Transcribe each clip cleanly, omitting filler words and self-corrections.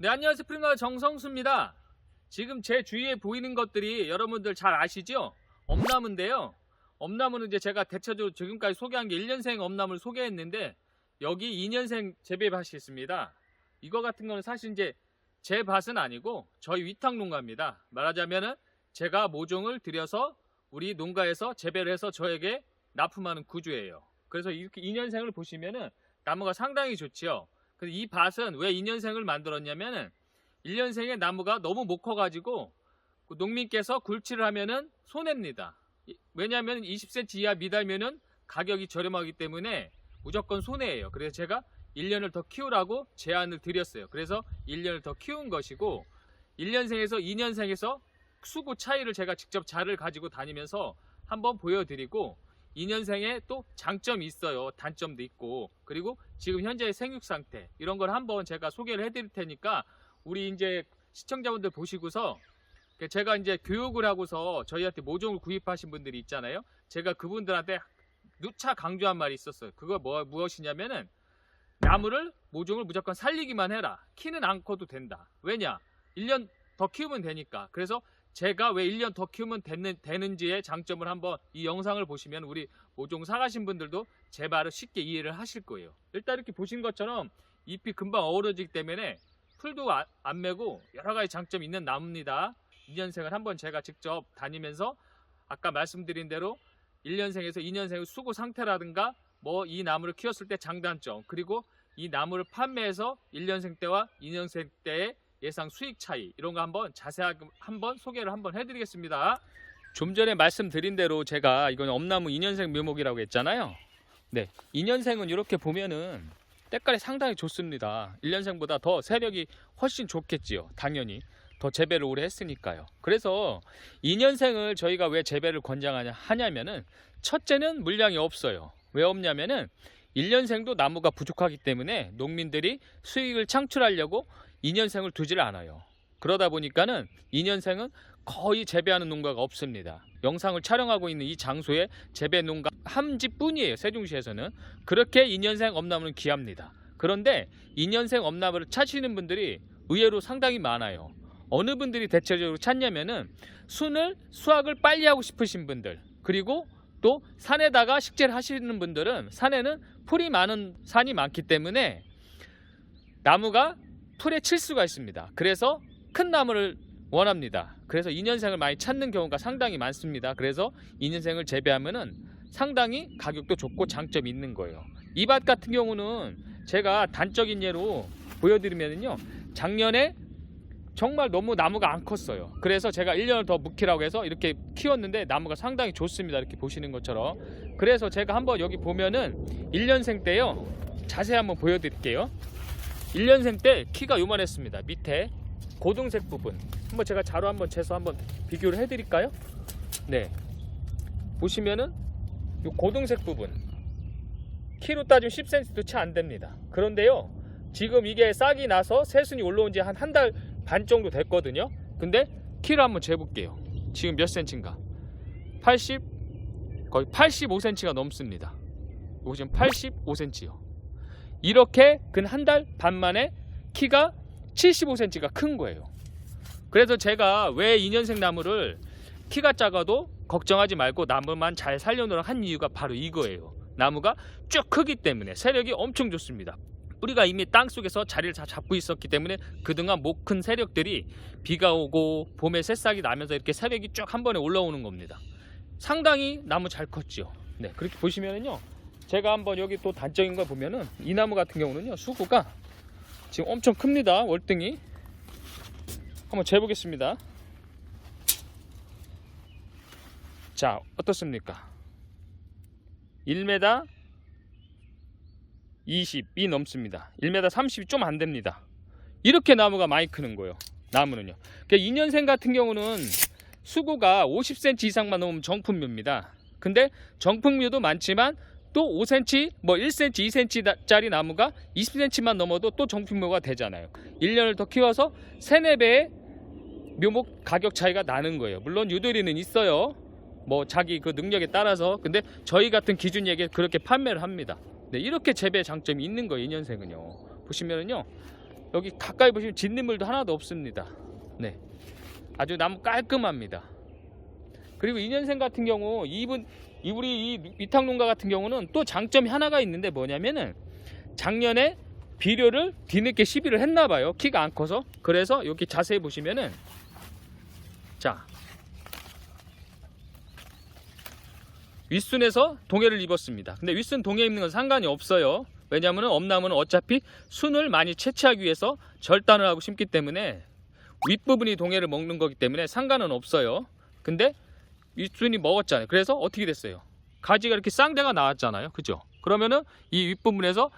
네, 안녕하세요. 프리마 정성수입니다. 지금 제 주위에 보이는 것들이 여러분들 잘 아시죠? 엄나무인데요. 엄나무는 이제 제가 대체적으로 지금까지 소개한 게 1년생 엄나무를 소개했는데 여기 2년생 재배밭이 있습니다. 이거 같은 거는 사실 이제 제 밭은 아니고 저희 위탁 농가입니다. 말하자면은 제가 모종을 들여서 우리 농가에서 재배를 해서 저에게 납품하는 구조예요. 그래서 이렇게 2년생을 보시면은 나무가 상당히 좋지요. 근데 이 밭은 왜 2년생을 만들었냐면은 1년생의 나무가 너무 못 커가지고 농민께서 굴치를 하면은 손해입니다. 왜냐하면 20cm 이하 미달면은 가격이 저렴하기 때문에 무조건 손해예요. 그래서 제가 1년을 더 키우라고 제안을 드렸어요. 그래서 1년을 더 키운 것이고 1년생에서 2년생에서 수구 차이를 제가 직접 자를 가지고 다니면서 한번 보여드리고 2년생에 또 장점이 있어요. 단점도 있고 그리고 지금 현재의 생육 상태 이런 걸 한번 제가 소개를 해드릴 테니까 우리 이제 시청자분들 보시고서 제가 이제 교육을 하고서 저희한테 모종을 구입하신 분들이 있잖아요. 제가 그분들한테 누차 강조한 말이 있었어요. 그거 무엇이냐면은 나무를 모종을 무조건 살리기만 해라. 키는 안 커도 된다. 왜냐? 1년 더 키우면 되니까. 그래서 제가 왜 1년 더 키우면 되는지의 장점을 한번 이 영상을 보시면 우리 모종 사가신 분들도 제 말을 쉽게 이해를 하실 거예요. 일단 이렇게 보신 것처럼 잎이 금방 어우러지기 때문에 풀도 안 매고 여러 가지 장점이 있는 나무입니다. 2년생을 한번 제가 직접 다니면서 아까 말씀드린 대로 1년생에서 2년생의 수고 상태라든가 뭐 이 나무를 키웠을 때 장단점 그리고 이 나무를 판매해서 1년생 때와 2년생 때의 예상 수익 차이 이런 거 한번 자세하게 한번 소개를 한번 해드리겠습니다. 좀 전에 말씀드린 대로 제가 이건 엄나무 2년생 묘목이라고 했잖아요. 네, 2년생은 이렇게 보면은 때깔이 상당히 좋습니다. 1년생보다 더 세력이 훨씬 좋겠지요. 당연히 더 재배를 오래 했으니까요. 그래서 2년생을 저희가 왜 재배를 권장하냐면은 첫째는 물량이 없어요. 왜 없냐면은 1년생도 나무가 부족하기 때문에 농민들이 수익을 창출하려고 2년생을 두질 않아요. 그러다 보니까는 2년생은 거의 재배하는 농가가 없습니다. 영상을 촬영하고 있는 이 장소에 재배 농가 한 집뿐이에요. 세종시에서는. 그렇게 2년생 엄나무는 귀합니다. 그런데 2년생 엄나무를 찾으시는 분들이 의외로 상당히 많아요. 어느 분들이 대체적으로 찾냐면은 수확을 빨리 하고 싶으신 분들 그리고 또 산에다가 식재를 하시는 분들은 산에는 풀이 많은 산이 많기 때문에 나무가 풀에 칠 수가 있습니다. 그래서 큰 나무를 원합니다. 그래서 2년생을 많이 찾는 경우가 상당히 많습니다. 그래서 2년생을 재배하면은 상당히 가격도 좋고 장점이 있는 거예요. 이 밭 같은 경우는 제가 단적인 예로 보여드리면요. 작년에 정말 너무 나무가 안 컸어요. 그래서 제가 1년을 더 묵히라고 해서 이렇게 키웠는데 나무가 상당히 좋습니다. 이렇게 보시는 것처럼. 그래서 제가 한번 여기 보면은 1년생 때요. 자세히 한번 보여드릴게요. 1년생 때 키가 요만했습니다. 밑에 고등색 부분 한번 제가 자로 한번 재서 한번 비교를 해드릴까요? 네, 보시면은 요 고등색 부분 키로 따지면 10cm도 채 안 됩니다. 그런데요 지금 이게 싹이 나서 새순이 올라온 지 한 달 반 정도 됐거든요. 근데 키를 한번 재볼게요. 지금 몇 cm인가? 거의 85cm가 넘습니다. 이거 지금 85cm요. 이렇게 근 한 달 반 만에 키가 75cm가 큰 거예요. 그래서 제가 왜 2년생 나무를 키가 작아도 걱정하지 말고 나무만 잘 살려놓으라 한 이유가 바로 이거예요. 나무가 쭉 크기 때문에 세력이 엄청 좋습니다. 뿌리가 이미 땅속에서 자리를 다 잡고 있었기 때문에 그동안 못 큰 세력들이 비가 오고 봄에 새싹이 나면서 이렇게 세력이 쭉 한 번에 올라오는 겁니다. 상당히 나무 잘 컸죠. 네, 그렇게 보시면은요. 제가 한번 여기 또 단적인 걸 보면은 이 나무 같은 경우는요. 수구가 지금 엄청 큽니다. 월등히. 한번 재보겠습니다. 자, 어떻습니까? 1m 20이 넘습니다. 1m 30이 좀 안 됩니다. 이렇게 나무가 많이 크는 거예요. 나무는요. 그러니까 2년생 같은 경우는 수구가 50cm 이상만 넘으면 정품묘입니다. 근데 정품묘도 많지만 또 5cm, 뭐 1cm, 2cm짜리 나무가 20cm만 넘어도 또 정품묘가 되잖아요. 1년을 더 키워서 3, 4배의 묘목 가격 차이가 나는 거예요. 물론 유도리는 있어요. 뭐 자기 그 능력에 따라서. 근데 저희 같은 기준액에 그렇게 판매를 합니다. 네, 이렇게 재배 장점이 있는 거예요. 2년생은요. 보시면은요. 여기 가까이 보시면 진딧물도 하나도 없습니다. 네, 아주 나무 깔끔합니다. 그리고 2년생 같은 경우 우리 이 위탁농가 같은 경우는 또 장점이 하나가 있는데 뭐냐면은 작년에 비료를 뒤늦게 시비를 했나봐요. 키가 안 커서. 그래서 여기 자세히 보시면은 자, 윗순에서 동해를 입었습니다. 근데 윗순 동해 입는 건 상관이 없어요. 왜냐하면 엄나무는 어차피 순을 많이 채취하기 위해서 절단을 하고 심기 때문에 윗부분이 동해를 먹는 거기 때문에 상관은 없어요. 근데 윗순이 먹었잖아요. 그래서 어떻게 됐어요? 가지가 이렇게 쌍대가 나왔잖아요. 그죠? 그러면은 이 윗부분에서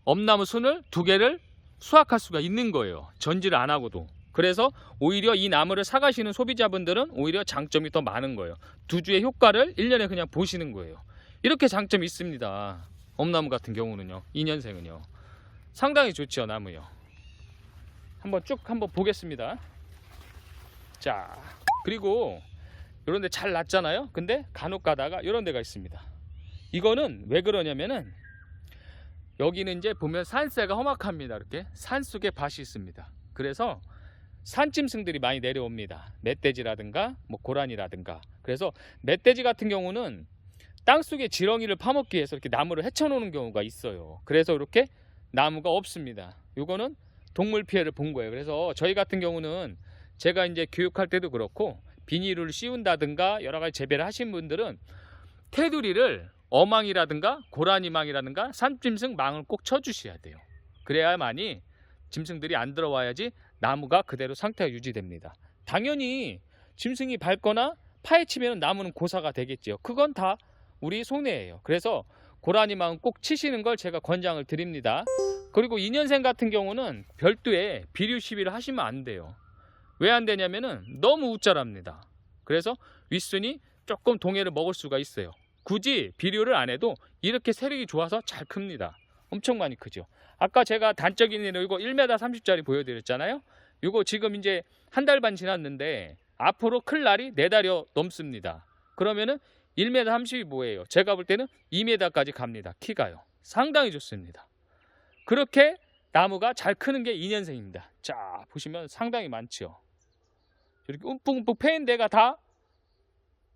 엄나무 순을 2개를 수확할 수가 있는 거예요. 전지를 안 하고도. 그래서 오히려 이 나무를 사가시는 소비자분들은 오히려 장점이 더 많은 거예요. 2주의 효과를 1년에 그냥 보시는 거예요. 이렇게 장점이 있습니다. 엄나무 같은 경우는요. 2년생은요. 상당히 좋죠, 나무요. 한번 쭉 보겠습니다. 자, 그리고 이런 데 잘 났잖아요. 근데 간혹 가다가 이런 데가 있습니다. 이거는 왜 그러냐면은 여기는 이제 보면 산세가 험악합니다. 이렇게 산속에 밭이 있습니다. 그래서 산짐승들이 많이 내려옵니다. 멧돼지라든가 뭐 고라니라든가. 그래서 멧돼지 같은 경우는 땅속에 지렁이를 파먹기 위해서 이렇게 나무를 헤쳐놓는 경우가 있어요. 그래서 이렇게 나무가 없습니다. 이거는 동물 피해를 본 거예요. 그래서 저희 같은 경우는 제가 이제 교육할 때도 그렇고 비닐을 씌운다든가 여러 가지 재배를 하신 분들은 테두리를 어망이라든가 고라니망이라든가 산짐승 망을 꼭 쳐주셔야 돼요. 그래야만이 짐승들이 안 들어와야지 나무가 그대로 상태가 유지됩니다. 당연히 짐승이 밟거나 파헤치면 나무는 고사가 되겠죠. 그건 다 우리 손해예요. 그래서 고라니망은 꼭 치시는 걸 제가 권장을 드립니다. 그리고 2년생 같은 경우는 별도의 비료 시비를 하시면 안 돼요. 왜 안 되냐면은 너무 우짜랍니다. 그래서 윗순이 조금 동해를 먹을 수가 있어요. 굳이 비료를 안 해도 이렇게 세력이 좋아서 잘 큽니다. 엄청 많이 크죠. 아까 제가 단적이 있는 이거 1m 30짜리 보여드렸잖아요. 이거 지금 이제 1달 반 지났는데 앞으로 클 날이 4달이 넘습니다. 그러면은 1m 30이 뭐예요? 제가 볼 때는 2m까지 갑니다. 키가요. 상당히 좋습니다. 그렇게 나무가 잘 크는 게 2년생입니다. 자, 보시면 상당히 많죠. 이렇게 움푹움푹 패인 데가 다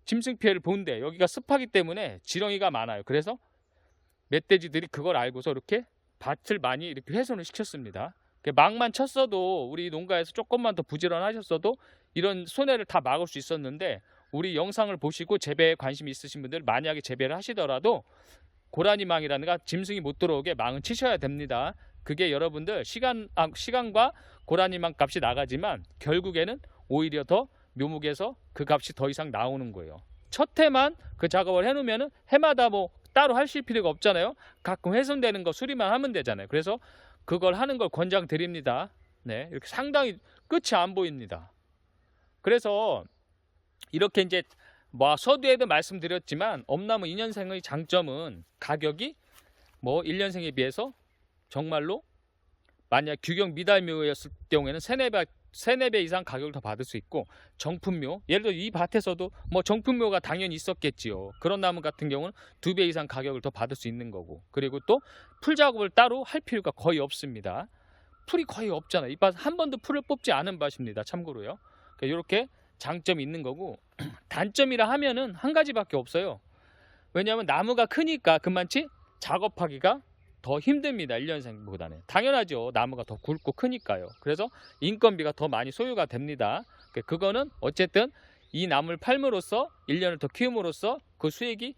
짐승 피해를 본데 여기가 습하기 때문에 지렁이가 많아요. 그래서 멧돼지들이 그걸 알고서 이렇게 밭을 많이 이렇게 훼손을 시켰습니다. 막만 쳤어도 우리 농가에서 조금만 더 부지런하셨어도 이런 손해를 다 막을 수 있었는데 우리 영상을 보시고 재배에 관심이 있으신 분들 만약에 재배를 하시더라도 고라니망이라든가 짐승이 못 들어오게 망은 치셔야 됩니다. 그게 여러분들 시간과 고라니망 값이 나가지만 결국에는 오히려 더 묘목에서 그 값이 더 이상 나오는 거예요. 첫 해만 그 작업을 해놓으면 해마다 뭐 따로 하실 필요가 없잖아요. 가끔 훼손되는 거 수리만 하면 되잖아요. 그래서 그걸 하는 걸 권장드립니다. 네, 이렇게 상당히 끝이 안 보입니다. 그래서 이렇게 이제 뭐 서두에도 말씀드렸지만 엄나무 2년생의 장점은 가격이 뭐 1년생에 비해서 정말로 만약 규격 미달묘였을 경우에는 3-4배 이상 가격을 더 받을 수 있고 정품묘, 예를 들어 이 밭에서도 뭐 정품묘가 당연히 있었겠지요. 그런 나무 같은 경우는 2배 이상 가격을 더 받을 수 있는 거고, 그리고 또 풀 작업을 따로 할 필요가 거의 없습니다. 풀이 거의 없잖아요. 이 밭 한 번도 풀을 뽑지 않은 밭입니다. 참고로요. 그러니까 이렇게 장점이 있는 거고 단점이라 하면은 한 가지밖에 없어요. 왜냐하면 나무가 크니까 그만치 작업하기가 더 힘듭니다. 1년생보다는. 당연하죠. 나무가 더 굵고 크니까요. 그래서 인건비가 더 많이 소요가 됩니다. 그거는 어쨌든 이 나무를 팔므로써 1년을 더 키움으로써 그 수익이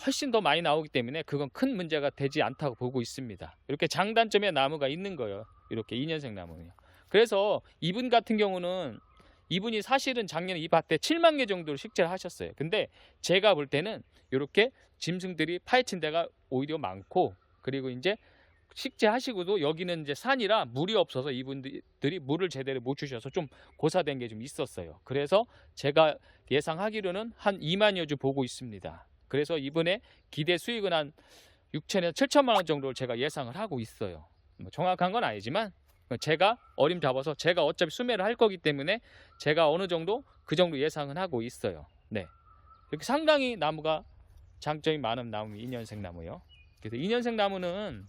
훨씬 더 많이 나오기 때문에 그건 큰 문제가 되지 않다고 보고 있습니다. 이렇게 장단점의 나무가 있는 거예요. 이렇게 2년생 나무는요. 그래서 이분 같은 경우는 이분이 사실은 작년에 이 밭에 7만 개 정도를 식재를 하셨어요. 근데 제가 볼 때는 이렇게 짐승들이 파헤친 데가 오히려 많고, 그리고 이제 식재하시고도 여기는 이제 산이라 물이 없어서 이분들이 물을 제대로 못 주셔서 좀 고사된 게 좀 있었어요. 그래서 제가 예상하기로는 한 2만여 주 보고 있습니다. 그래서 이번에 기대 수익은 한 6천에서 7천만 원 정도를 제가 예상을 하고 있어요. 뭐 정확한 건 아니지만 제가 어림 잡아서 제가 어차피 수매를 할 거기 때문에 제가 어느 정도 그 정도 예상은 하고 있어요. 네, 이렇게 상당히 나무가 장점이 많은 나무 2년생 나무요. 그래서 2년생 나무는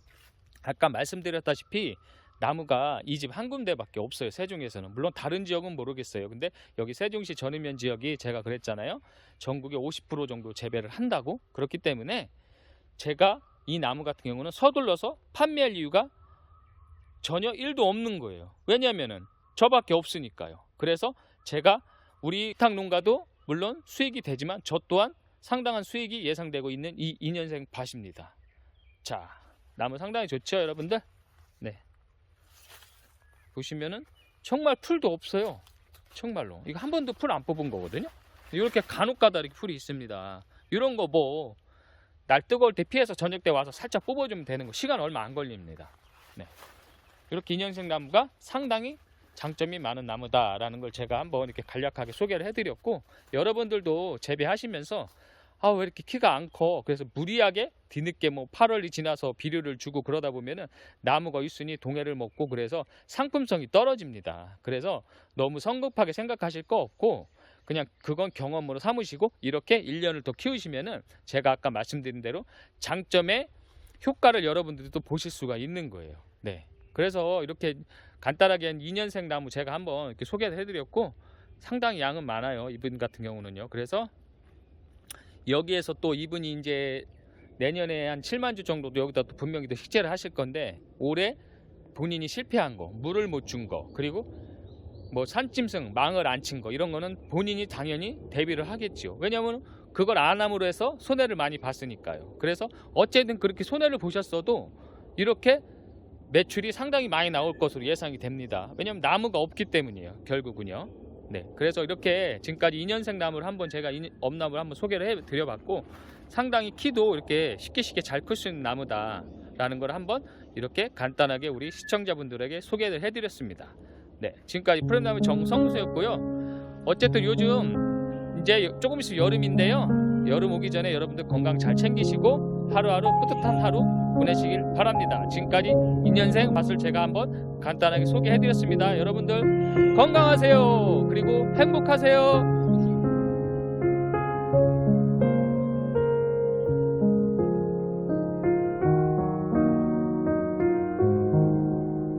아까 말씀드렸다시피 나무가 이 집 한 군데밖에 없어요. 세종에서는. 물론 다른 지역은 모르겠어요. 근데 여기 세종시 전이면 지역이 제가 그랬잖아요. 전국의 50% 정도 재배를 한다고. 그렇기 때문에 제가 이 나무 같은 경우는 서둘러서 판매할 이유가 전혀 1도 없는 거예요. 왜냐면은 저밖에 없으니까요. 그래서 제가 우리 탁 농가도 물론 수익이 되지만 저 또한 상당한 수익이 예상되고 있는 이 2년생 밭입니다. 자, 나무 상당히 좋죠, 여러분들? 네. 보시면은 정말 풀도 없어요. 정말로. 이거 한 번도 풀 안 뽑은 거거든요. 이렇게 간혹가다 이렇게 풀이 있습니다. 이런 거 뭐 날 뜨거울 때 피해서 저녁 때 와서 살짝 뽑아주면 되는 거. 시간 얼마 안 걸립니다. 네. 이렇게 2년생 나무가 상당히 장점이 많은 나무다라는 걸 제가 한번 이렇게 간략하게 소개를 해드렸고, 여러분들도 재배하시면서 왜 이렇게 키가 안 커? 그래서 무리하게 뒤늦게 뭐 8월이 지나서 비료를 주고 그러다 보면은 나무가 있으니 동해를 먹고 그래서 상품성이 떨어집니다. 그래서 너무 성급하게 생각하실 거 없고 그냥 그건 경험으로 삼으시고 이렇게 1년을 더 키우시면은 제가 아까 말씀드린 대로 장점의 효과를 여러분들도 보실 수가 있는 거예요. 네. 그래서 이렇게 간단하게 한 2년생 나무 제가 한번 이렇게 소개를 해드렸고 상당히 양은 많아요. 이분 같은 경우는요. 그래서 여기에서 또 이분이 이제 내년에 한 7만 주 정도도 여기다 또 분명히 또 식재를 하실 건데 올해 본인이 실패한 거, 물을 못 준 거, 그리고 뭐 산짐승, 망을 안 친 거 이런 거는 본인이 당연히 대비를 하겠지요. 왜냐하면 그걸 안 함으로 해서 손해를 많이 봤으니까요. 그래서 어쨌든 그렇게 손해를 보셨어도 이렇게 매출이 상당히 많이 나올 것으로 예상이 됩니다. 왜냐하면 나무가 없기 때문이에요. 결국은요. 네, 그래서 이렇게 지금까지 2년생 나무를 한번 제가 엄나무를 한번 소개를 해드려봤고 상당히 키도 이렇게 쉽게 잘 클 수 있는 나무다라는 걸 한번 이렇게 간단하게 우리 시청자분들에게 소개를 해드렸습니다. 네, 지금까지 프로나무 정성수였고요. 어쨌든 요즘 이제 조금 있으면 여름인데요. 여름 오기 전에 여러분들 건강 잘 챙기시고 하루하루 뿌듯한 하루 보내시길 바랍니다. 지금까지 2년생 밭을 제가 한번 간단하게 소개해드렸습니다. 여러분들 건강하세요. 그리고 행복하세요.